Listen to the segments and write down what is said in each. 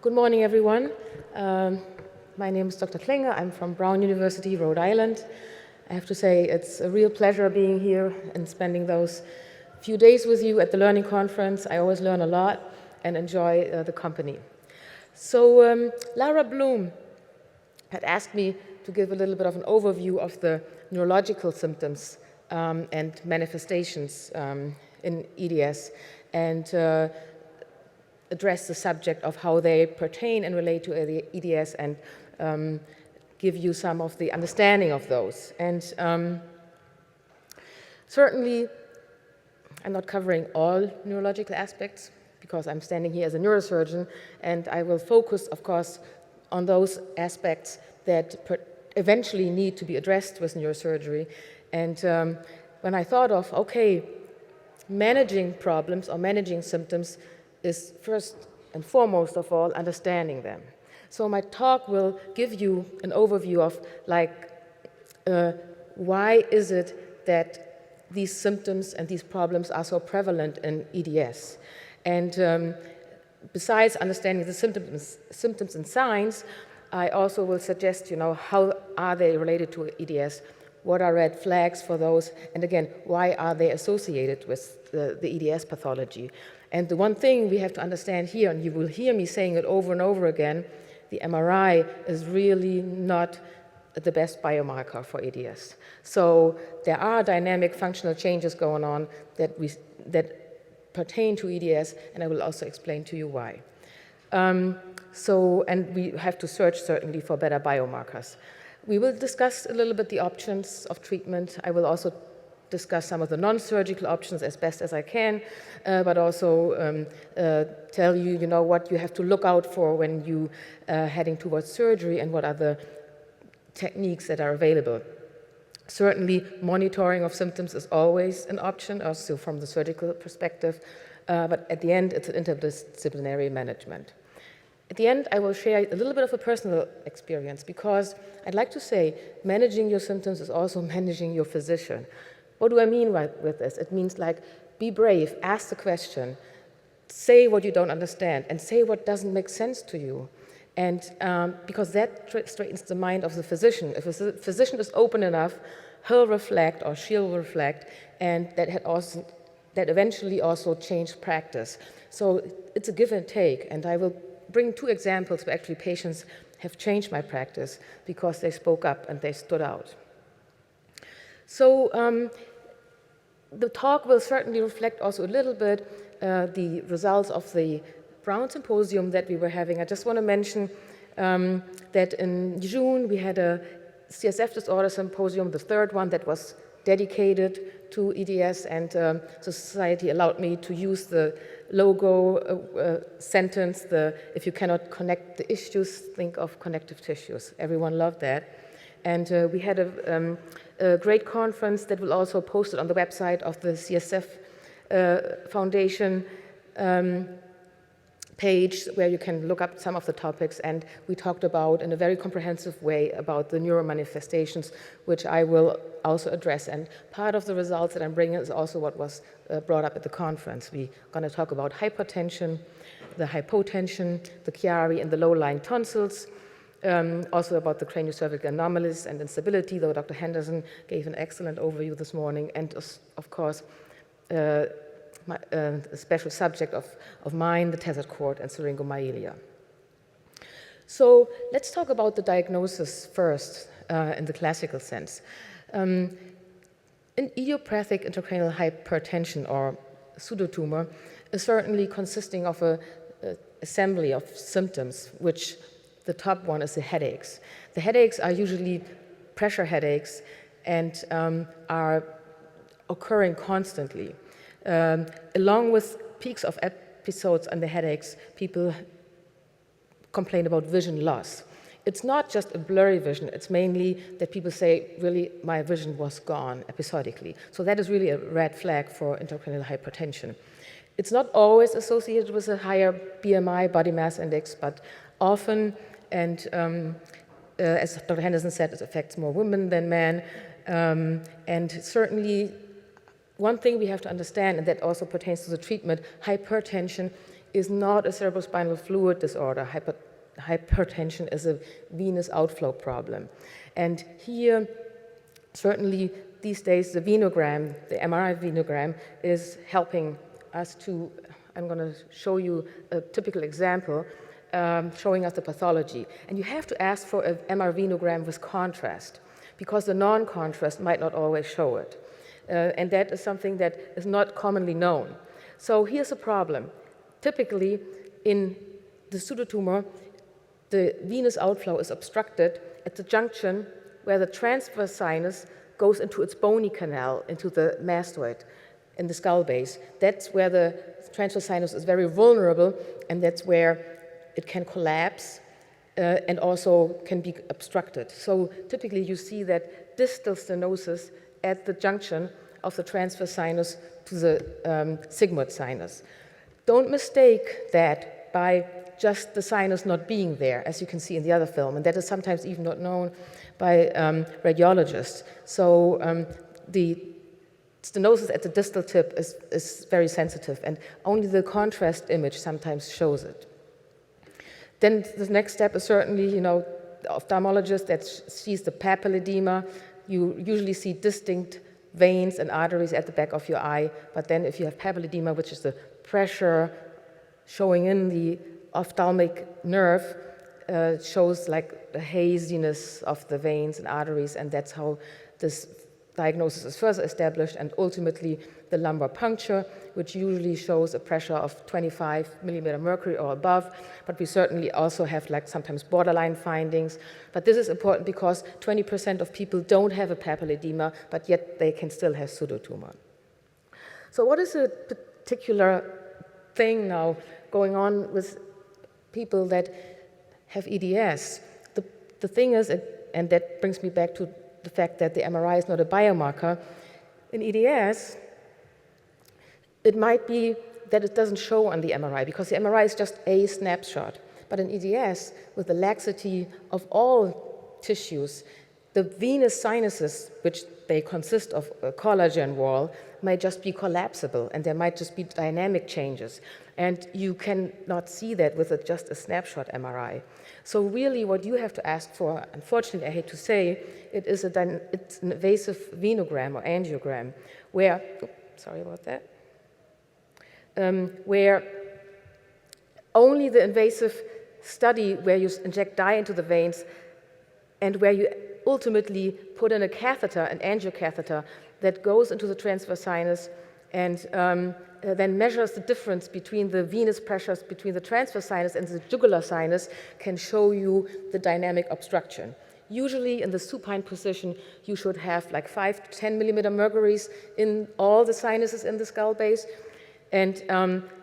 Good morning, everyone. My name is Dr. Klinge. I'm from Brown University, Rhode Island. I have to say it's a real pleasure being here and spending those few days with you at the Learning Conference. I always learn a lot and enjoy the company. So Lara Bloom had asked me to give a little bit of an overview of the neurological symptoms and manifestations in EDS, and address the subject of how they pertain and relate to the EDS, and give you some of the understanding of those. And certainly, I'm not covering all neurological aspects because I'm standing here as a neurosurgeon, and I will focus, of course, on those aspects that eventually need to be addressed with neurosurgery. And when I thought of, okay, managing problems or managing symptoms is first and foremost of all understanding them. So my talk will give you an overview of why is it that these symptoms and these problems are so prevalent in EDS. And besides understanding the symptoms and signs, I also will suggest, how are they related to EDS? What are red flags for those? And again, why are they associated with the EDS pathology? And the one thing we have to understand here, and you will hear me saying it over and over again, the MRI is really not the best biomarker for EDS. So there are dynamic functional changes going on that pertain to EDS, and I will also explain to you why. And we have to search certainly for better biomarkers. We will discuss a little bit the options of treatment. I will also discuss some of the non-surgical options as best as I can, but also tell you, what you have to look out for when you heading towards surgery and what are the techniques that are available. Certainly, monitoring of symptoms is always an option, also from the surgical perspective, but at the end, it's an interdisciplinary management. At the end, I will share a little bit of a personal experience because I'd like to say managing your symptoms is also managing your physician. What do I mean with this? It means be brave, ask the question, say what you don't understand, and say what doesn't make sense to you. And because that straightens the mind of the physician. If a physician is open enough, he'll reflect or she'll reflect, and that eventually also change practice. So it's a give and take, and I will bring two examples where actually patients have changed my practice because they spoke up and they stood out. So the talk will certainly reflect also a little bit the results of the Brown Symposium that we were having. I just want to mention that in June we had a CSF Disorder Symposium, the third one that was dedicated to EDS, and the society allowed me to use the logo sentence, if you cannot connect the issues, think of connective tissues. Everyone loved that. And we had a great conference that will also post it on the website of the CSF Foundation page, where you can look up some of the topics, and we talked about in a very comprehensive way about the neuromanifestations, which I will also address. And part of the results that I'm bringing is also what was brought up at the conference. We're going to talk about hypertension, the hypotension, the Chiari, and the low-lying tonsils, also about the cranial-cervical anomalies and instability, though Dr. Henderson gave an excellent overview this morning, and of course, a special subject of mine, the tethered cord and syringomyelia. So let's talk about the diagnosis first in the classical sense. An idiopathic intracranial hypertension or pseudotumor is certainly consisting of an assembly of symptoms, which the top one is the headaches. The headaches are usually pressure headaches and are occurring constantly. Along with peaks of episodes and the headaches, people complain about vision loss. It's not just a blurry vision, it's mainly that people say, really, my vision was gone episodically. So that is really a red flag for intracranial hypertension. It's not always associated with a higher BMI, body mass index, but often, and as Dr. Henderson said, it affects more women than men, and certainly one thing we have to understand, and that also pertains to the treatment, hypertension is not a cerebrospinal fluid disorder. Hypertension is a venous outflow problem. And here, certainly these days, the venogram, the MRI venogram, is helping us to, I'm going to show you a typical example, showing us the pathology. And you have to ask for an MR venogram with contrast, because the non-contrast might not always show it. And that is something that is not commonly known. So here's a problem. Typically, in the pseudotumor, the venous outflow is obstructed at the junction where the transverse sinus goes into its bony canal, into the mastoid in the skull base. That's where the transverse sinus is very vulnerable, and that's where it can collapse and also can be obstructed. So typically you see that distal stenosis at the junction of the transverse sinus to the sigmoid sinus. Don't mistake that by just the sinus not being there, as you can see in the other film, and that is sometimes even not known by radiologists. So the stenosis at the distal tip is very sensitive, and only the contrast image sometimes shows it. Then the next step is certainly, the ophthalmologist that sees the papilledema. You usually see distinct veins and arteries at the back of your eye, but then if you have papilledema, which is the pressure showing in the ophthalmic nerve, shows like the haziness of the veins and arteries, and that's how this diagnosis is further established, and ultimately the lumbar puncture, which usually shows a pressure of 25 millimeter mercury or above, but we certainly also have like sometimes borderline findings. But this is important because 20% of people don't have a papilledema, but yet they can still have pseudotumor. So what is a particular thing now going on with people that have EDS? The thing is, and that brings me back to the fact that the MRI is not a biomarker. In EDS, it might be that it doesn't show on the MRI because the MRI is just a snapshot. But in EDS, with the laxity of all tissues, the venous sinuses, which they consist of a collagen wall, might just be collapsible, and there might just be dynamic changes. And you cannot see that with just a snapshot MRI. So really what you have to ask for, unfortunately I hate to say, it's an invasive venogram or angiogram where, sorry about that, where only the invasive study where you inject dye into the veins and where you ultimately put in a catheter, an angiocatheter, that goes into the transverse sinus and then measures the difference between the venous pressures between the transverse sinus and the jugular sinus can show you the dynamic obstruction. Usually in the supine position, you should have like 5 to 10 millimeter mercuries in all the sinuses in the skull base. And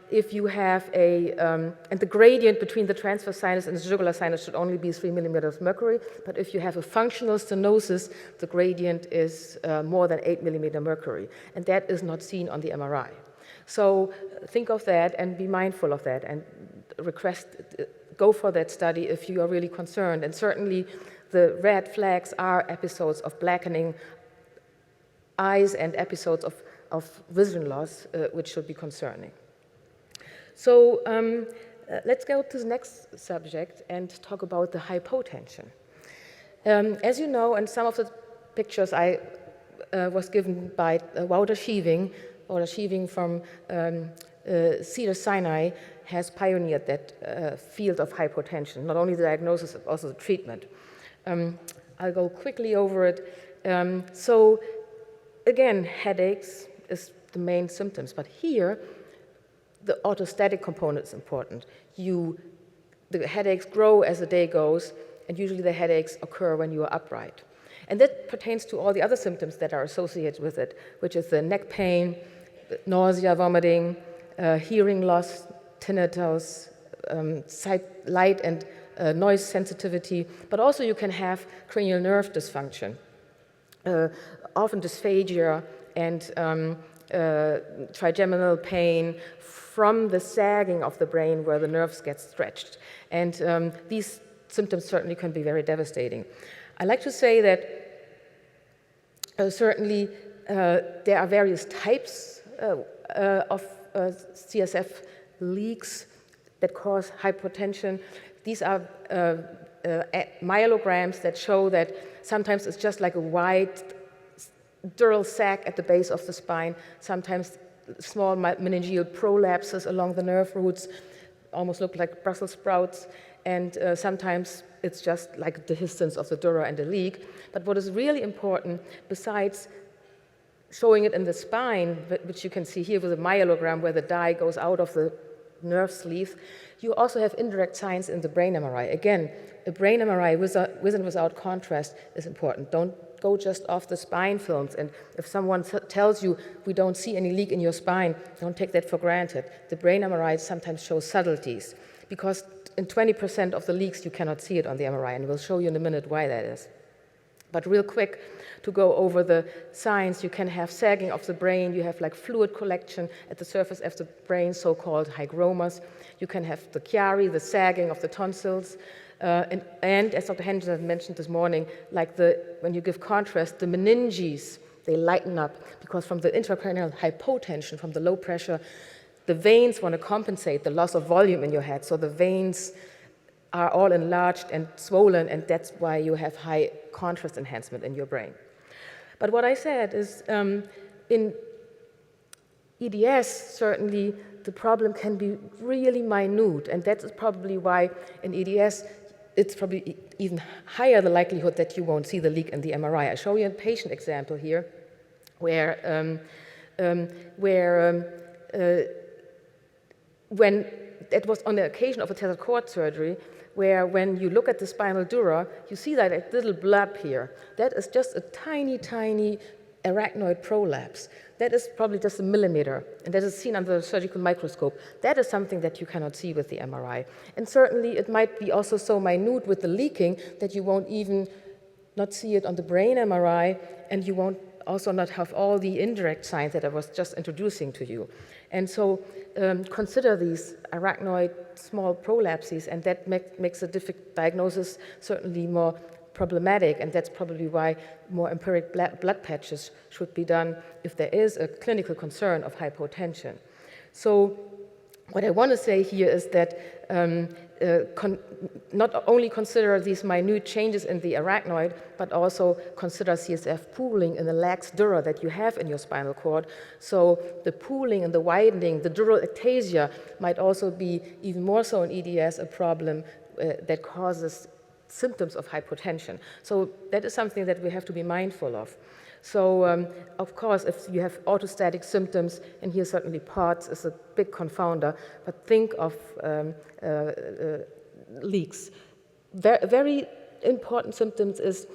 if you have and the gradient between the transverse sinus and the jugular sinus should only be 3 millimeters mercury, but if you have a functional stenosis, the gradient is more than 8 millimeter mercury, and that is not seen on the MRI. So think of that and be mindful of that and go for that study if you are really concerned. And certainly the red flags are episodes of blackening eyes and episodes of vision loss, which should be concerning. So let's go to the next subject and talk about the hypotension. As you know, and some of the pictures I was given by Wouter Schieven from Cedars-Sinai has pioneered that field of hypotension, not only the diagnosis, but also the treatment. I'll go quickly over it. So again, headaches is the main symptoms, but here the orthostatic component is important. The headaches grow as the day goes, and usually the headaches occur when you are upright. And that pertains to all the other symptoms that are associated with it, which is the neck pain, nausea, vomiting, hearing loss, tinnitus, light and noise sensitivity, but also you can have cranial nerve dysfunction, often dysphagia and trigeminal pain from the sagging of the brain where the nerves get stretched. And these symptoms certainly can be very devastating. I like to say that certainly there are various types of CSF leaks that cause hypotension. These are myelograms that show that sometimes it's just like a wide dural sac at the base of the spine, sometimes small meningeal prolapses along the nerve roots, almost look like Brussels sprouts, and sometimes it's just like the distance of the dura and the leak. But what is really important, besides showing it in the spine, which you can see here with a myelogram where the dye goes out of the nerve sleeve, you also have indirect signs in the brain MRI. Again, a brain MRI with and without contrast is important. Don't go just off the spine films, and if someone tells you we don't see any leak in your spine, don't take that for granted. The brain MRI sometimes shows subtleties, because in 20% of the leaks you cannot see it on the MRI, and we'll show you in a minute why that is. But real quick, to go over the signs, you can have sagging of the brain, you have like fluid collection at the surface of the brain, so-called hygromas. You can have the chiari, the sagging of the tonsils, and as Dr. Henderson mentioned this morning, like when you give contrast, the meninges, they lighten up, because from the intracranial hypotension, from the low pressure, the veins want to compensate the loss of volume in your head, so the veins are all enlarged and swollen, and that's why you have high contrast enhancement in your brain. But what I said is, in EDS, certainly the problem can be really minute, and that is probably why in EDS it's probably even higher the likelihood that you won't see the leak in the MRI. I show you a patient example here where when it was on the occasion of a telecoil surgery, where when you look at the spinal dura, you see that little blub here. That is just a tiny, tiny arachnoid prolapse. That is probably just a millimeter, and that is seen under the surgical microscope. That is something that you cannot see with the MRI. And certainly it might be also so minute with the leaking that you won't even not see it on the brain MRI, and you won't also not have all the indirect signs that I was just introducing to you. And so consider these arachnoid small prolapses, and that makes a diagnosis certainly more problematic, and that's probably why more empiric blood patches should be done if there is a clinical concern of hypotension. So what I want to say here is that not only consider these minute changes in the arachnoid, but also consider CSF pooling in the lax dura that you have in your spinal cord. So the pooling and the widening, the dural ectasia might also be, even more so in EDS, a problem that causes symptoms of hypotension. So that is something that we have to be mindful of. So, of course, if you have orthostatic symptoms, and here certainly POTS is a big confounder, but think of leaks. Very important symptoms is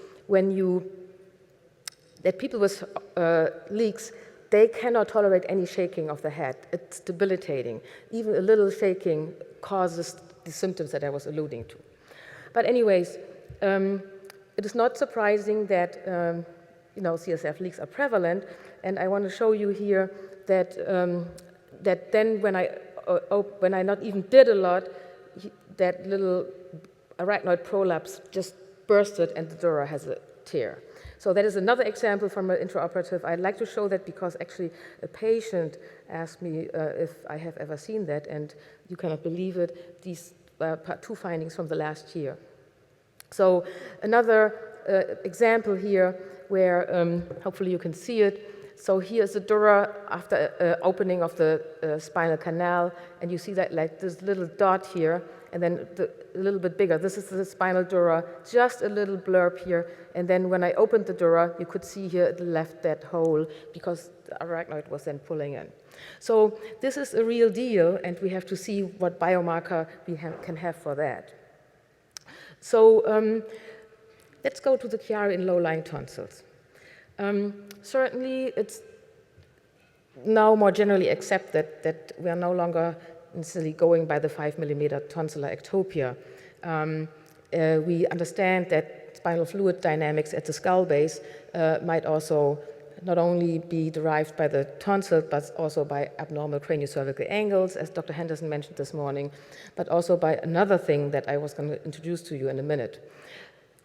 that people with leaks, they cannot tolerate any shaking of the head. It's debilitating. Even a little shaking causes the symptoms that I was alluding to. But anyways, it is not surprising that CSF leaks are prevalent, and I want to show you here that that then when I not even did a lot, that little arachnoid prolapse just bursted and the dura has a tear. So that is another example from an intraoperative. I'd like to show that because actually a patient asked me if I have ever seen that, and you cannot believe it, these two findings from the last year. So another example here where hopefully you can see it. So here's the dura after opening of the spinal canal, and you see that like this little dot here, and then a little bit bigger. This is the spinal dura, just a little blurb here, and then when I opened the dura, you could see here it left that hole because the arachnoid was then pulling in. So this is a real deal, and we have to see what biomarker we can have for that. So let's go to the chiari in low-lying tonsils. Certainly, it's now more generally accepted that we are no longer necessarily going by the 5-millimeter tonsillar ectopia. We understand that spinal fluid dynamics at the skull base might also not only be derived by the tonsil, but also by abnormal craniocervical angles, as Dr. Henderson mentioned this morning, but also by another thing that I was going to introduce to you in a minute.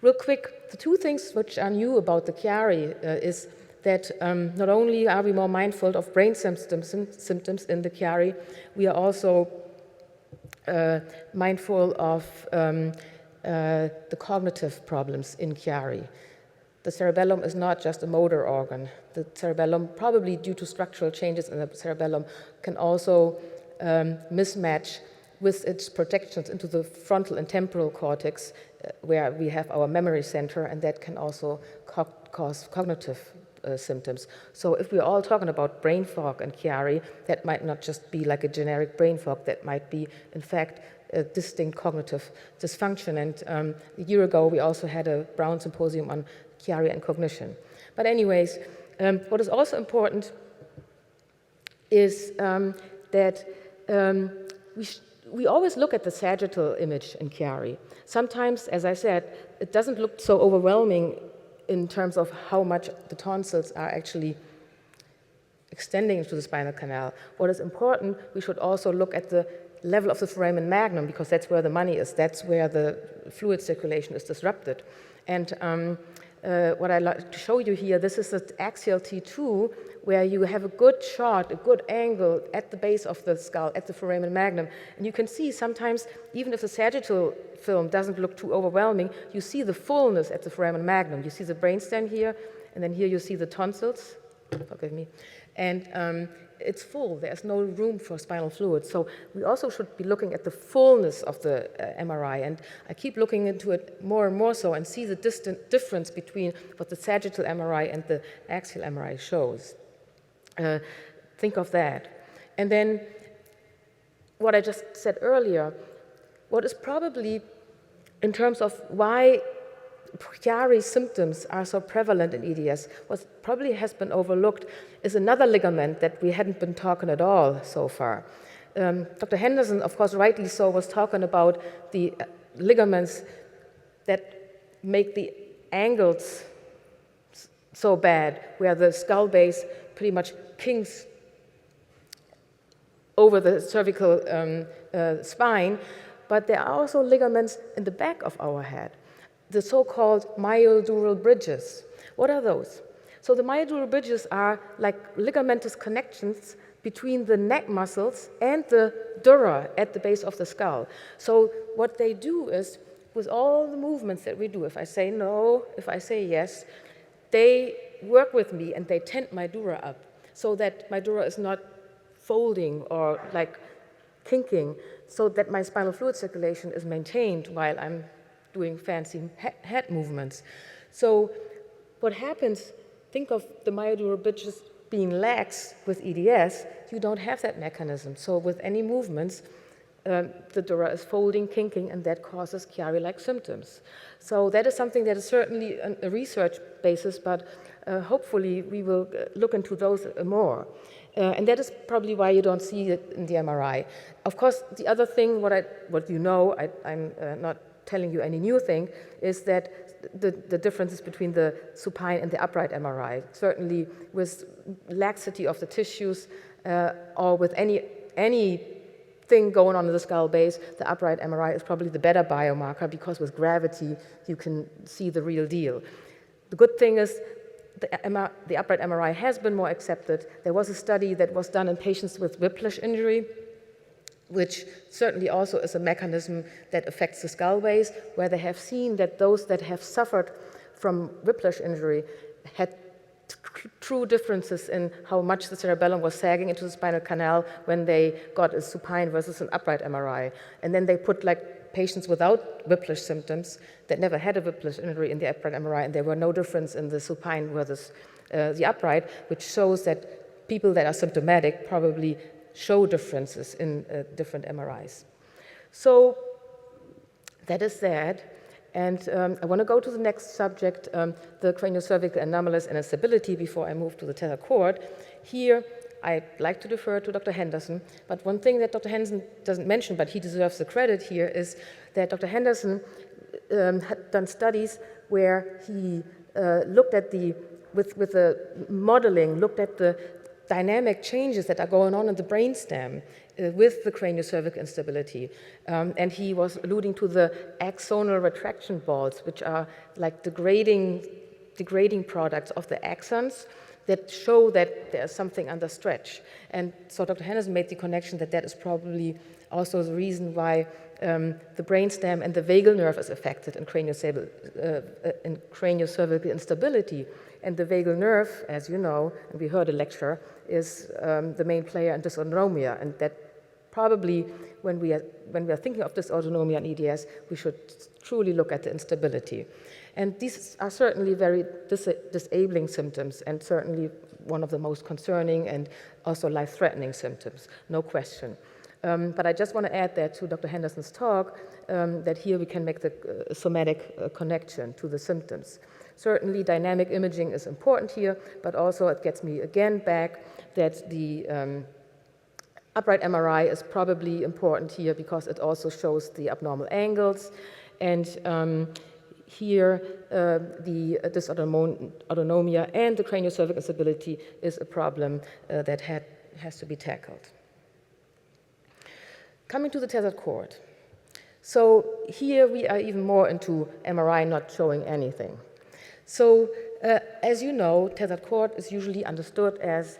Real quick, the two things which are new about the chiari is that not only are we more mindful of brain symptoms in the chiari, we are also mindful of the cognitive problems in Chiari. The cerebellum is not just a motor organ. The cerebellum, probably due to structural changes in the cerebellum, can also mismatch with its projections into the frontal and temporal cortex, where we have our memory center, and that can also cause cognitive symptoms. So if we're all talking about brain fog and Chiari, that might not just be like a generic brain fog, that might be, in fact, a distinct cognitive dysfunction. And a year ago, we also had a Brown Symposium on Chiari and cognition. But anyways, what is also important is that we always look at the sagittal image in Chiari. Sometimes, as I said, it doesn't look so overwhelming in terms of how much the tonsils are actually extending into the spinal canal. What is important, we should also look at the level of the foramen magnum, because that's where the money is. That's where the fluid circulation is disrupted. And what I'd like to show you here, this is the axial T2, where you have a good shot, a good angle at the base of the skull, at the foramen magnum. And you can see sometimes, even if the sagittal film doesn't look too overwhelming, you see the fullness at the foramen magnum. You see the brainstem here, and then here you see the tonsils, forgive me, and it's full. There's no room for spinal fluid. So we also should be looking at the fullness of the MRI, and I keep looking into it more and more so and see the distant difference between what the sagittal MRI and the axial MRI shows. Think of that. And then what I just said earlier, what is probably, in terms of why Chiari symptoms are so prevalent in EDS, what probably has been overlooked is another ligament that we hadn't been talking at all so far. Dr. Henderson, of course, rightly so, was talking about the ligaments that make the angles so bad, where the skull base pretty much kinks over the cervical spine, but there are also ligaments in the back of our head, the so-called myodural bridges. What are those? So the myodural bridges are like ligamentous connections between the neck muscles and the dura at the base of the skull. So what they do is, with all the movements that we do, if I say no, if I say yes, they work with me and they tend my dura up so that my dura is not folding or like kinking, so that my spinal fluid circulation is maintained while I'm doing fancy head movements. So what happens, think of the myodural bridges being lax with EDS, you don't have that mechanism. So with any movements, the dura is folding, kinking, and that causes Chiari-like symptoms. So that is something that is certainly a research basis, but hopefully we will look into those more. And that is probably why you don't see it in the MRI. Of course, the other thing, what you know, I'm not telling you any new thing, is that the differences between the supine and the upright MRI. Certainly with laxity of the tissues or with anything going on in the skull base, the upright MRI is probably the better biomarker, because with gravity you can see the real deal. The good thing is the upright MRI has been more accepted. There was a study that was done in patients with whiplash injury, which certainly also is a mechanism that affects the skull base, where they have seen that those that have suffered from whiplash injury had true differences in how much the cerebellum was sagging into the spinal canal when they got a supine versus an upright MRI. And then they put like patients without whiplash symptoms that never had a whiplash injury in the upright MRI, and there were no difference in the supine versus the upright, which shows that people that are symptomatic probably show differences in different MRIs. So that is that. And I want to go to the next subject, the craniocervical anomalous and instability, before I move to the Telecoil. Here, I'd like to defer to Dr. Henderson, but one thing that Dr. Henderson doesn't mention, but he deserves the credit here, is that Dr. Henderson had done studies where he looked at with the modeling, looked at the dynamic changes that are going on in the brainstem with the craniocervical instability. And he was alluding to the axonal retraction balls, which are like degrading products of the axons that show that there's something under stretch. And so Dr. Henderson made the connection that that is probably also the reason why the brainstem and the vagal nerve is affected in craniocervical instability. And the vagal nerve, as you know, and we heard a lecture, is the main player in dysautonomia. And that probably, when we are thinking of dysautonomia and EDS, we should truly look at the instability. And these are certainly very disabling symptoms, and certainly one of the most concerning and also life-threatening symptoms, no question. But I just want to add that to Dr. Henderson's talk, that here we can make the somatic connection to the symptoms. Certainly dynamic imaging is important here, but also it gets me again back that the upright MRI is probably important here because it also shows the abnormal angles. And here the dysautonomia and the craniocervical instability is a problem that has to be tackled. Coming to the tethered cord. So here we are even more into MRI not showing anything. So as you know, tethered cord is usually understood as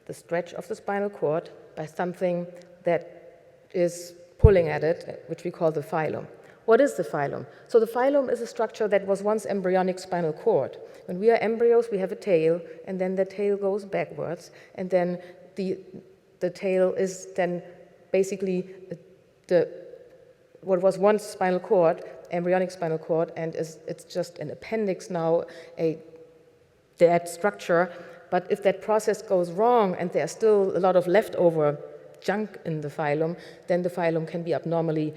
the stretch of the spinal cord by something that is pulling at it, which we call the phylum. What is the phylum? So the phylum is a structure that was once embryonic spinal cord. When we are embryos, we have a tail, and then the tail goes backwards, and then the tail is then basically what was once spinal cord, embryonic spinal cord, and it's just an appendix now, a dead structure. But if that process goes wrong and there's still a lot of leftover junk in the phylum, then the phylum can be abnormally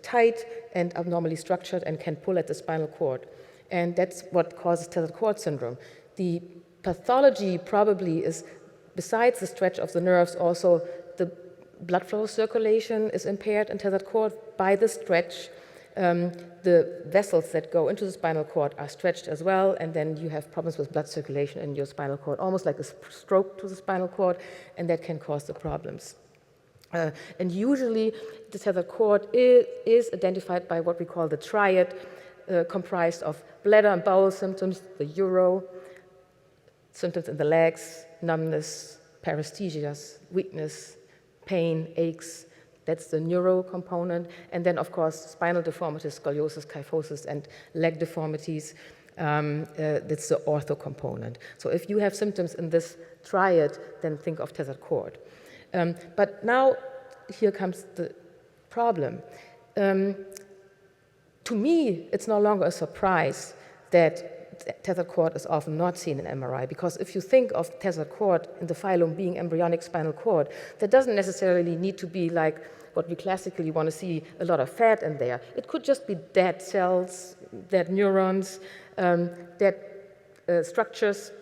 tight and abnormally structured and can pull at the spinal cord. And that's what causes tethered cord syndrome. The pathology probably is, besides the stretch of the nerves, also the blood flow circulation is impaired in tethered cord by the stretch. The vessels that go into the spinal cord are stretched as well, and then you have problems with blood circulation in your spinal cord, almost like a stroke to the spinal cord, and that can cause the problems. And usually the tethered cord is identified by what we call the triad, comprised of bladder and bowel symptoms, the uro, symptoms in the legs, numbness, paresthesias, weakness, pain, aches. That's the neuro component. And then, of course, spinal deformities, scoliosis, kyphosis, and leg deformities. That's the ortho component. So if you have symptoms in this triad, then think of tethered cord. But now, here comes the problem. To me, it's no longer a surprise that tethered cord is often not seen in MRI, because if you think of tethered cord in the phylum being embryonic spinal cord, that doesn't necessarily need to be like what we classically want to see, a lot of fat in there. It could just be dead cells, dead neurons, dead structures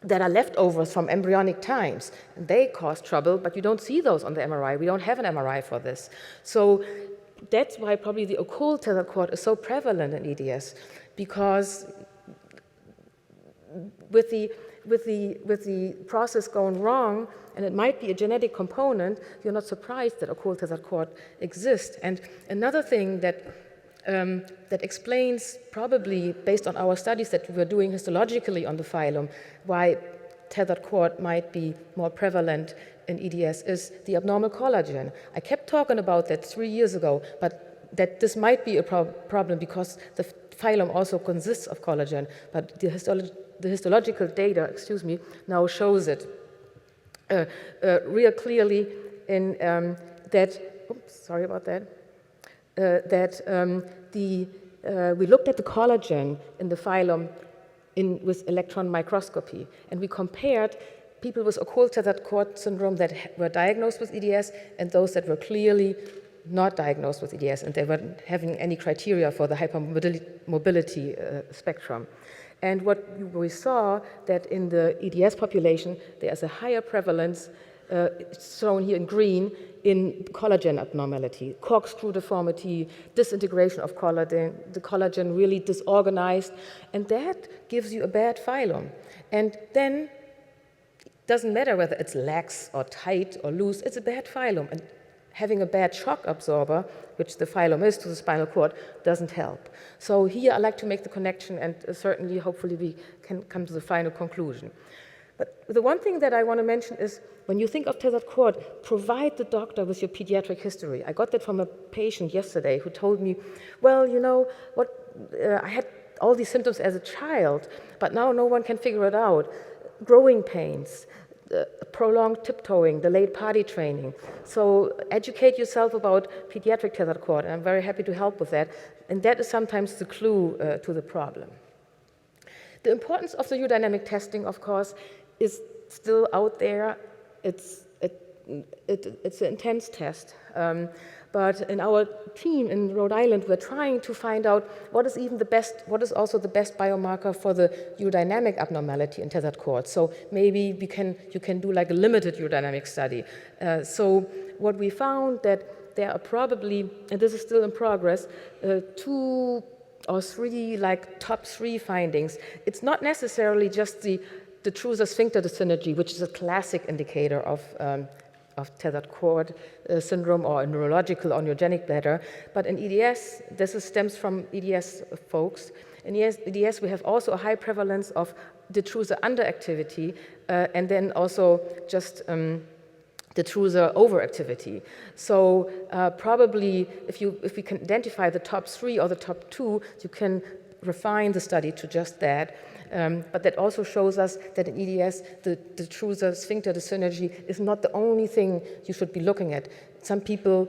that are leftovers from embryonic times. And they cause trouble, but you don't see those on the MRI. We don't have an MRI for this. So that's why probably the occult tethered cord is so prevalent in EDS, because with the process going wrong, and it might be a genetic component, you're not surprised that occult tethered cord exists. And another thing that explains, probably based on our studies that we were doing histologically on the phylum, why tethered cord might be more prevalent in EDS is the abnormal collagen. I kept talking about that 3 years ago, but that this might be a problem because the phylum also consists of collagen, but the histological data, now shows it real clearly in that, sorry about that, we looked at the collagen in the phylum with electron microscopy, and we compared people with occult tethered cord syndrome that were diagnosed with EDS and those that were clearly not diagnosed with EDS, and they weren't having any criteria for the hypermobility spectrum. And what we saw that in the EDS population, there's a higher prevalence, shown here in green, in collagen abnormality, corkscrew deformity, disintegration of collagen, the collagen really disorganized, and that gives you a bad phylum. And then it doesn't matter whether it's lax or tight or loose, it's a bad phylum. And having a bad shock absorber, which the phylum is to the spinal cord, doesn't help. So here I like to make the connection, and certainly, hopefully, we can come to the final conclusion. But the one thing that I want to mention is, when you think of tethered cord, provide the doctor with your pediatric history. I got that from a patient yesterday who told me, well, you know what, I had all these symptoms as a child, but now no one can figure it out. Growing pains, prolonged tiptoeing, delayed potty training. So educate yourself about pediatric tethered cord, and I'm very happy to help with that. And that is sometimes the clue to the problem. The importance of the urodynamic testing, of course, is still out there. It's an intense test. But in our team in Rhode Island, we're trying to find out what is also the best biomarker for the urodynamic abnormality in tethered cord. So maybe you can do like a limited urodynamic study. So what we found that there are probably, and this is still in progress, 2 or 3 like top 3 findings. It's not necessarily just the detrusor sphincter dyssynergy, which is a classic indicator of tethered cord syndrome or a neurological or neurogenic bladder. But in EDS, this stems from EDS folks. In EDS, we have also a high prevalence of detrusor underactivity and then also just detrusor overactivity. So probably if we can identify the top 3 or the top 2, you can refine the study to just that. But that also shows us that in EDS, the detrusor sphincter dyssynergy is not the only thing you should be looking at. Some people,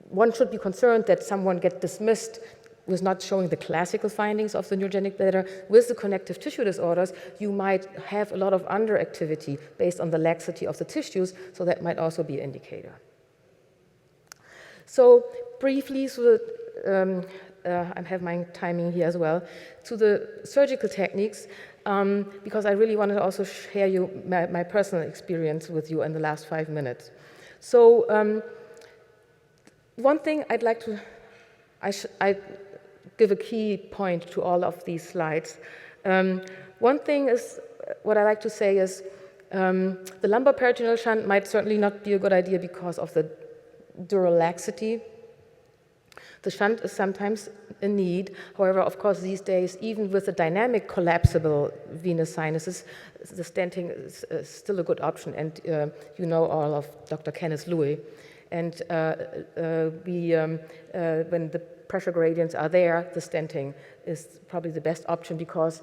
one should be concerned that someone gets dismissed with not showing the classical findings of the neurogenic bladder. With the connective tissue disorders, you might have a lot of underactivity based on the laxity of the tissues, so that might also be an indicator. So briefly, I have my timing here as well, to the surgical techniques, because I really wanted to also share my personal experience with you in the last 5 minutes. So one thing I'd like to, I give a key point to all of these slides. One thing is, what I like to say is, the lumbar peritoneal shunt might certainly not be a good idea because of the dural laxity. The shunt is sometimes a need. However, of course, these days, even with the dynamic collapsible venous sinuses, the stenting is still a good option. And you know all of Dr. Kenneth Louis. And when the pressure gradients are there, the stenting is probably the best option because,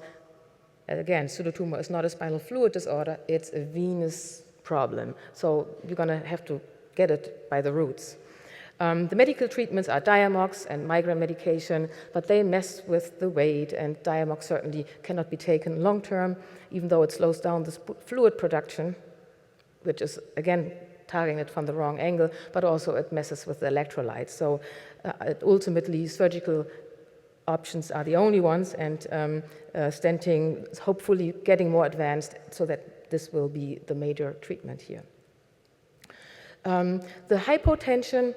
again, pseudotumor is not a spinal fluid disorder, it's a venous problem. So you're going to have to get it by the roots. The medical treatments are Diamox and migraine medication, but they mess with the weight, and Diamox certainly cannot be taken long term, even though it slows down the fluid production, which is, again, targeting it from the wrong angle, but also it messes with the electrolytes. So ultimately, surgical options are the only ones, and stenting is hopefully getting more advanced so that this will be the major treatment here. The hypotension,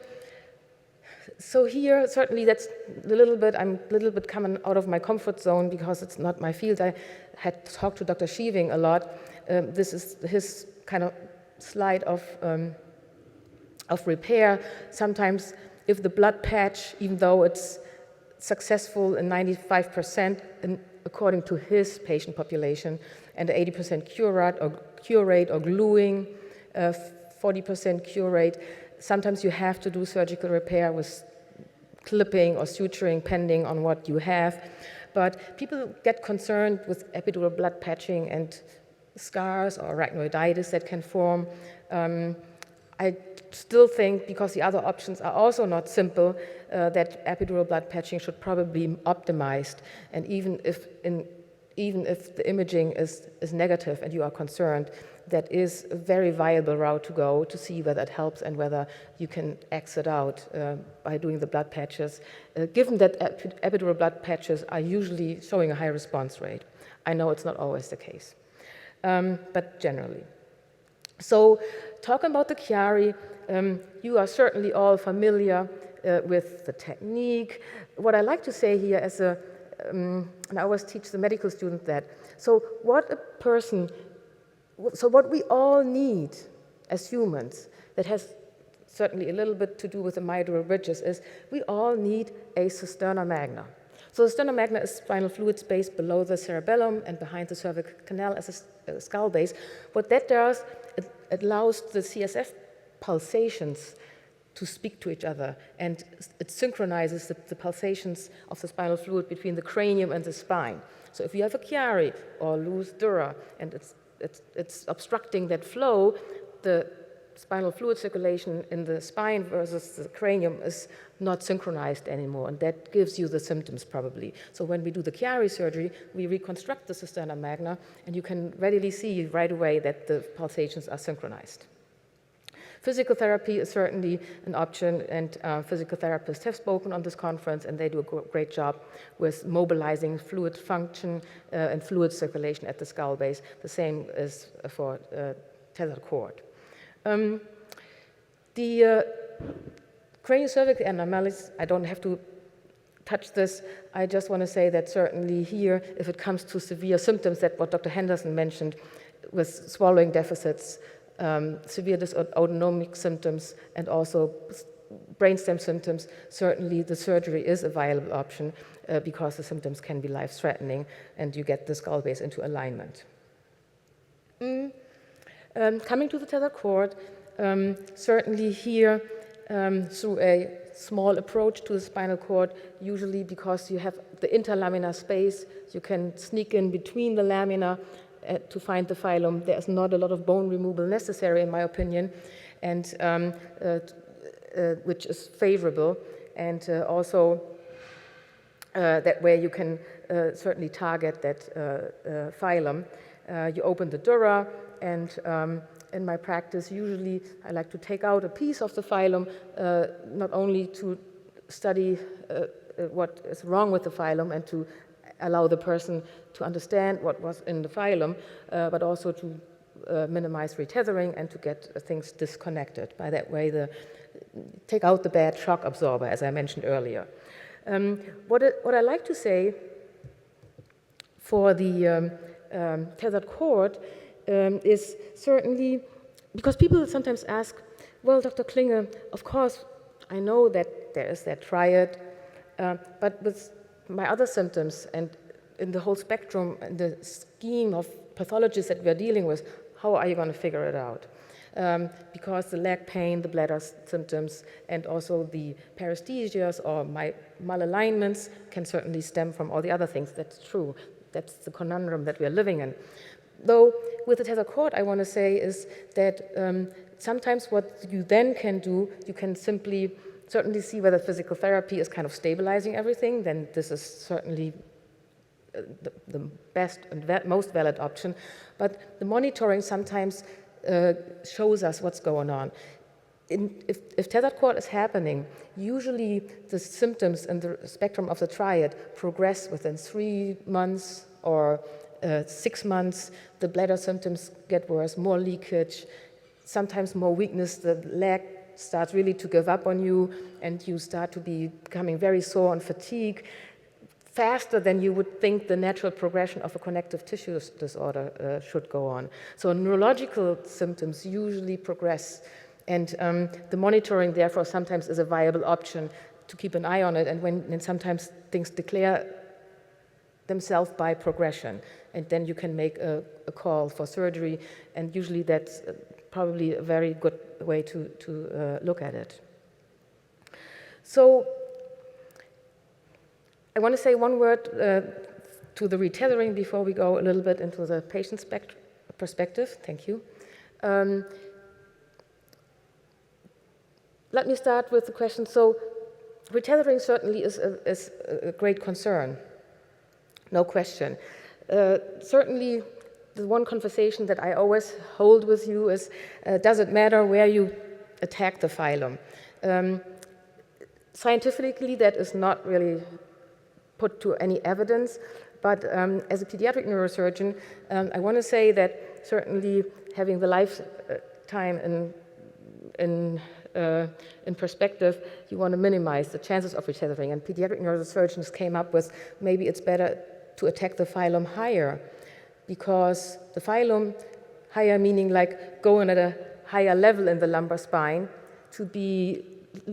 so here, certainly that's I'm a little bit coming out of my comfort zone because it's not my field. I had talked to Dr. Sheeving a lot. This is his kind of slide of repair. Sometimes if the blood patch, even though it's successful in 95% according to his patient population, and 80% cure rate or gluing, 40% cure rate, sometimes you have to do surgical repair with clipping or suturing, depending on what you have. But people get concerned with epidural blood patching and scars or arachnoiditis that can form. I still think, because the other options are also not simple, that epidural blood patching should probably be optimized. And even if the imaging is negative and you are concerned, that is a very viable route to go to see whether it helps and whether you can exit out by doing the blood patches, given that epidural blood patches are usually showing a high response rate. I know it's not always the case, but generally. So talking about the Chiari, you are certainly all familiar with the technique. What I like to say here as and I always teach the medical student that, so what we all need as humans that has certainly a little bit to do with the myodural bridges, is we all need a cisterna magna. So the cisterna magna is spinal fluid space below the cerebellum and behind the cervical canal as a skull base. What that does, it allows the CSF pulsations to speak to each other, and it synchronizes the pulsations of the spinal fluid between the cranium and the spine. So if you have a chiari or loose dura and it's obstructing that flow, the spinal fluid circulation in the spine versus the cranium is not synchronized anymore, and that gives you the symptoms probably. So when we do the chiari surgery, we reconstruct the cisterna magna, and you can readily see right away that the pulsations are synchronized. Physical therapy is certainly an option, and physical therapists have spoken on this conference, and they do a great job with mobilizing fluid function and fluid circulation at the skull base. The same is for tethered cord. The craniocervical anomalies, I don't have to touch this. I just want to say that certainly here, if it comes to severe symptoms, that what Dr. Henderson mentioned with swallowing deficits, severe dysautonomic symptoms, and also brainstem symptoms, certainly the surgery is a viable option because the symptoms can be life-threatening and you get the skull base into alignment. Coming to the tethered cord, certainly here, through a small approach to the spinal cord, usually because you have the interlaminar space, you can sneak in between the lamina to find the phylum. There's not a lot of bone removal necessary, in my opinion, and which is favorable. And also, that way you can certainly target that phylum. You open the dura, and in my practice, usually I like to take out a piece of the phylum, not only to study what is wrong with the phylum and to allow the person to understand what was in the phylum, but also to minimize retethering and to get things disconnected. By that way, take out the bad shock absorber, as I mentioned earlier. What I like to say for the tethered cord is certainly, because people sometimes ask, well, Dr. Klinge, of course, I know that there is that triad, but with my other symptoms and in the whole spectrum and the scheme of pathologies that we're dealing with, how are you going to figure it out? Because the leg pain, the bladder symptoms, and also the paresthesias or my malalignments can certainly stem from all the other things. That's true. That's the conundrum that we're living in. Though with the tethered cord, I want to say is that sometimes what you then can do, you can certainly see whether physical therapy is kind of stabilizing everything, then this is certainly the best and most valid option. But the monitoring sometimes shows us what's going on. If tethered cord is happening, usually the symptoms in the spectrum of the triad progress within 3 months or 6 months. The bladder symptoms get worse, more leakage, sometimes more weakness. The leg starts really to give up on you, and you start to be becoming very sore and fatigue faster than you would think the natural progression of a connective tissue disorder should go on. So neurological symptoms usually progress, and the monitoring, therefore, sometimes is a viable option to keep an eye on it, and when sometimes things declare themselves by progression, and then you can make a call for surgery, and usually that's probably a very good way to look at it. So I want to say one word to the retethering before we go a little bit into the patient perspective. Thank you. Let me start with the question. So retethering certainly is a great concern, no question. Certainly, the one conversation that I always hold with you is, does it matter where you attack the phylum? Scientifically, that is not really put to any evidence, but as a pediatric neurosurgeon, I want to say that certainly having the lifetime in perspective, you want to minimize the chances of retethering, and pediatric neurosurgeons came up with maybe it's better to attack the phylum higher, because the phylum, higher meaning like going at a higher level in the lumbar spine, to be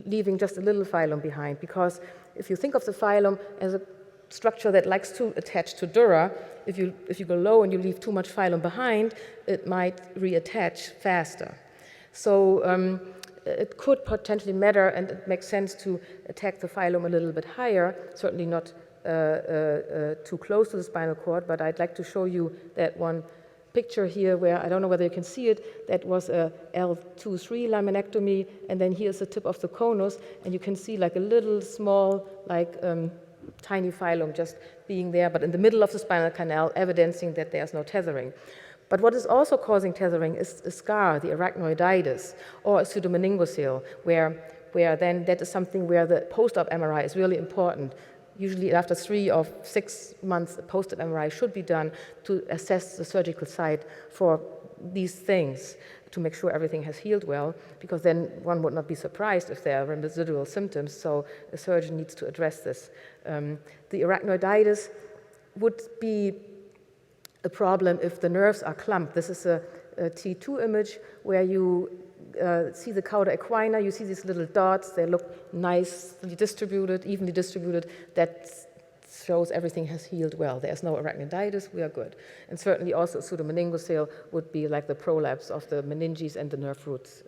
leaving just a little phylum behind, because if you think of the phylum as a structure that likes to attach to dura, if you go low and you leave too much phylum behind, it might reattach faster. So it could potentially matter, and it makes sense to attack the phylum a little bit higher, certainly not too close to the spinal cord, but I'd like to show you that one picture here where, I don't know whether you can see it, that was a L2-3 laminectomy, and then here's the tip of the conus, and you can see like a little small, like tiny phylum just being there, but in the middle of the spinal canal, evidencing that there's no tethering. But what is also causing tethering is a scar, the arachnoiditis, or a pseudomeningocele, where then that is something where the post-op MRI is really important. Usually after 3 or 6 months, a post-op MRI should be done to assess the surgical site for these things, to make sure everything has healed well, because then one would not be surprised if there are residual symptoms, so a surgeon needs to address this. The arachnoiditis would be a problem if the nerves are clumped. This is a T2 image where you see the cauda equina, you see these little dots, they look nicely distributed, evenly distributed. That shows everything has healed well. There's no arachnoiditis, we are good. And certainly also pseudomeningocele would be like the prolapse of the meninges and the nerve roots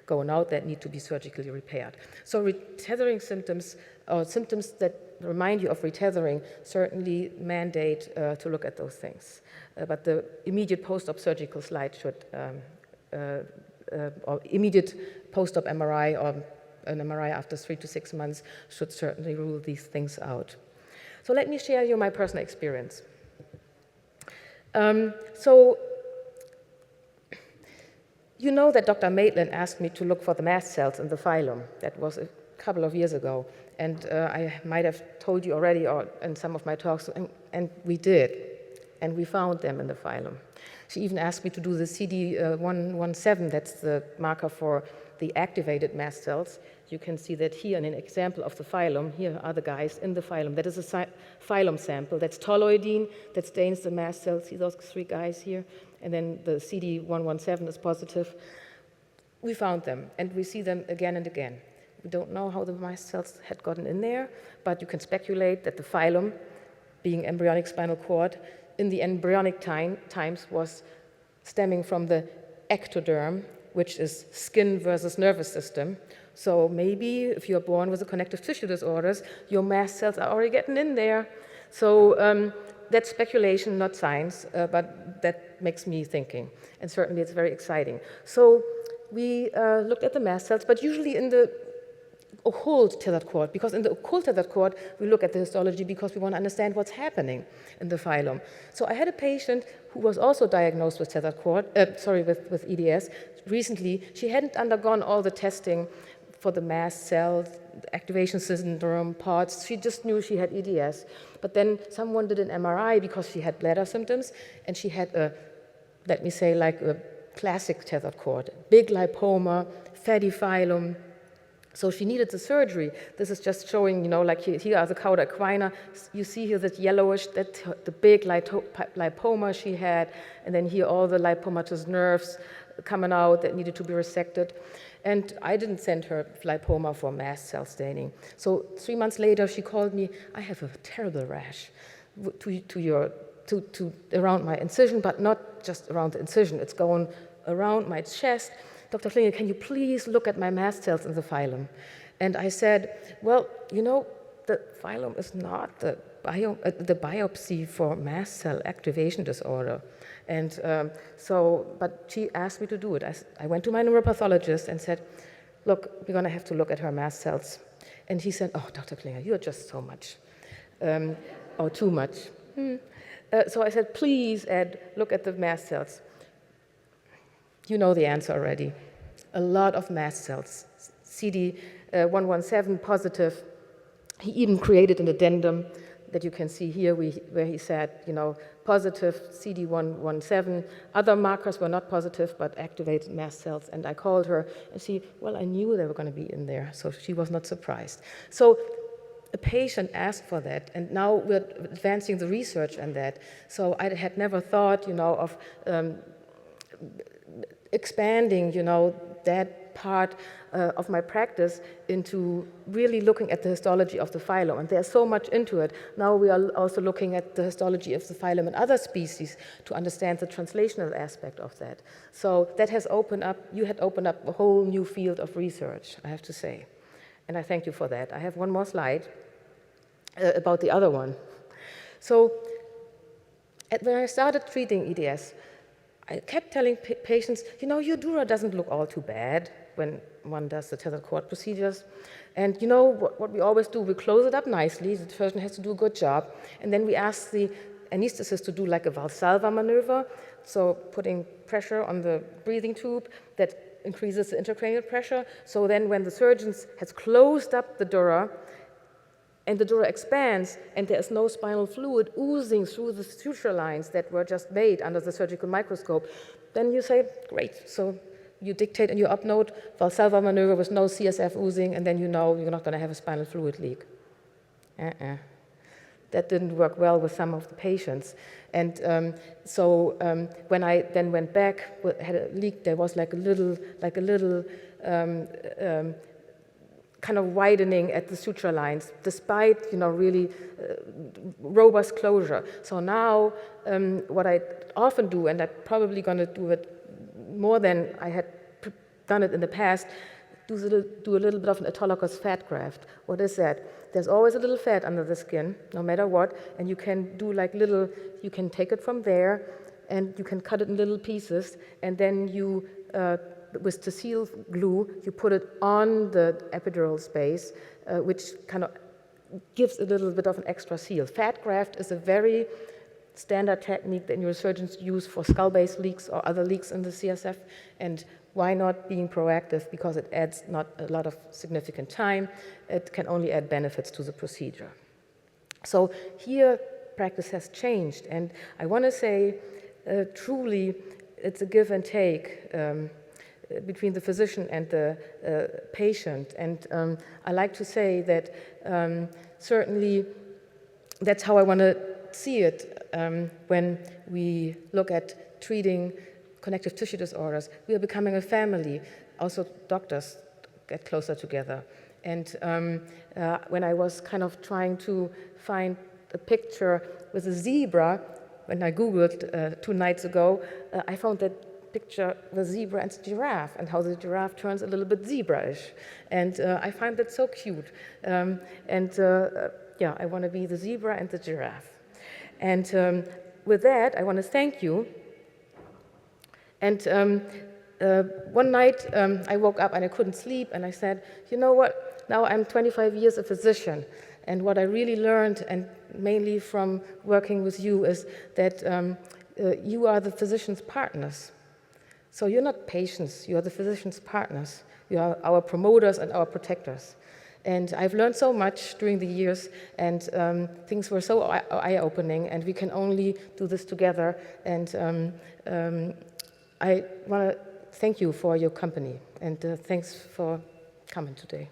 going out that need to be surgically repaired. So retethering symptoms, or symptoms that remind you of retethering, certainly mandate to look at those things. But the immediate post-op surgical slide should, or immediate post-op MRI or an MRI after 3 to 6 months should certainly rule these things out. So let me share you my personal experience. So you know that Dr. Maitland asked me to look for the mast cells in the phylum. That was a couple of years ago. And I might have told you already or in some of my talks, and we did. And we found them in the phylum. She even asked me to do the CD117, that's the marker for the activated mast cells. You can see that here in an example of the phylum. Here are the guys in the phylum. That is a phylum sample. That's toluidine that stains the mast cells. See those 3 guys here? And then the CD117 is positive. We found them, and we see them again and again. We don't know how the mast cells had gotten in there, but you can speculate that the phylum, being embryonic spinal cord, in the embryonic times was stemming from the ectoderm, which is skin versus nervous system. So maybe if you're born with a connective tissue disorders, your mast cells are already getting in there. So that's speculation, not science, but that makes me thinking. And certainly it's very exciting. So we looked at the mast cells, but usually in the occult tethered cord, because in the occult tethered cord, we look at the histology because we want to understand what's happening in the phylum. So I had a patient who was also diagnosed with tethered cord, with EDS recently. She hadn't undergone all the testing for the mast cells, activation syndrome, POTS. She just knew she had EDS. But then someone did an MRI because she had bladder symptoms, and she had a, let me say, like a classic tethered cord, big lipoma, fatty phylum. So she needed the surgery. This is just showing, you know, like here are the cauda equina. You see here that yellowish, that's the big lipoma she had, and then here all the lipomatous nerves coming out that needed to be resected. And I didn't send her lipoma for mast cell staining. So 3 months later, she called me, I have a terrible rash around my incision, but not just around the incision. It's going around my chest. Dr. Klinge, can you please look at my mast cells in the phylum? And I said, well, you know, the phylum is not the biopsy for mast cell activation disorder. And but she asked me to do it. I went to my neuropathologist and said, look, we're going to have to look at her mast cells. And he said, oh, Dr. Klinge, you're just so much, or too much. So I said, please, Ed, look at the mast cells. You know the answer already. A lot of mast cells, CD117 positive. He even created an addendum that you can see here where he said, you know, positive CD117. Other markers were not positive, but activated mast cells. And I called her, and well, I knew they were going to be in there, so she was not surprised. So a patient asked for that, and now we're advancing the research on that. So I had never thought, you know, of expanding, you know, that part of my practice into really looking at the histology of the phylum. And there's so much into it. Now we are also looking at the histology of the phylum in other species to understand the translational aspect of that. So that has opened up, you had opened up a whole new field of research, I have to say. And I thank you for that. I have one more slide about the other one. So when I started treating EDS, I kept telling patients, you know, your dura doesn't look all too bad when one does the Telecoil procedures. And you know what we always do, we close it up nicely, the surgeon has to do a good job, and then we ask the anesthetist to do like a Valsalva maneuver, so putting pressure on the breathing tube that increases the intracranial pressure. So then when the surgeon has closed up the dura, and the dura expands, and there is no spinal fluid oozing through the suture lines that were just made under the surgical microscope, then you say, great. So you dictate in your up note, Valsalva maneuver with no CSF oozing, and then you know you're not going to have a spinal fluid leak. That didn't work well with some of the patients. And when I then went back, had a leak, there was like a little kind of widening at the suture lines, despite, you know, really robust closure. So now, what I often do, and I'm probably going to do it more than I had done it in the past, do a little bit of an autologous fat graft. What is that? There's always a little fat under the skin, no matter what, and you can do like you can take it from there, and you can cut it in little pieces, and then you, with tonsil glue, you put it on the epidural space, which kind of gives a little bit of an extra seal. Fat graft is a very standard technique that neurosurgeons use for skull-base leaks or other leaks in the CSF, and why not being proactive? Because it adds not a lot of significant time, it can only add benefits to the procedure. So here, practice has changed, and I want to say, truly, it's a give and take between the physician and the patient. And I like to say that certainly that's how I want to see it when we look at treating connective tissue disorders. We are becoming a family. Also, doctors get closer together. And when I was kind of trying to find a picture with a zebra, when I Googled 2 nights ago, I found that picture the zebra and the giraffe, and how the giraffe turns a little bit zebra-ish. And I find that so cute. Yeah, I want to be the zebra and the giraffe. And with that, I want to thank you. And one night, I woke up and I couldn't sleep, and I said, you know what, now I'm 25 years a physician, and what I really learned, and mainly from working with you, is that you are the physician's partners. So you're not patients, you're the physician's partners. You are our promoters and our protectors. And I've learned so much during the years, and things were so eye-opening, and we can only do this together. And I want to thank you for your company, and thanks for coming today.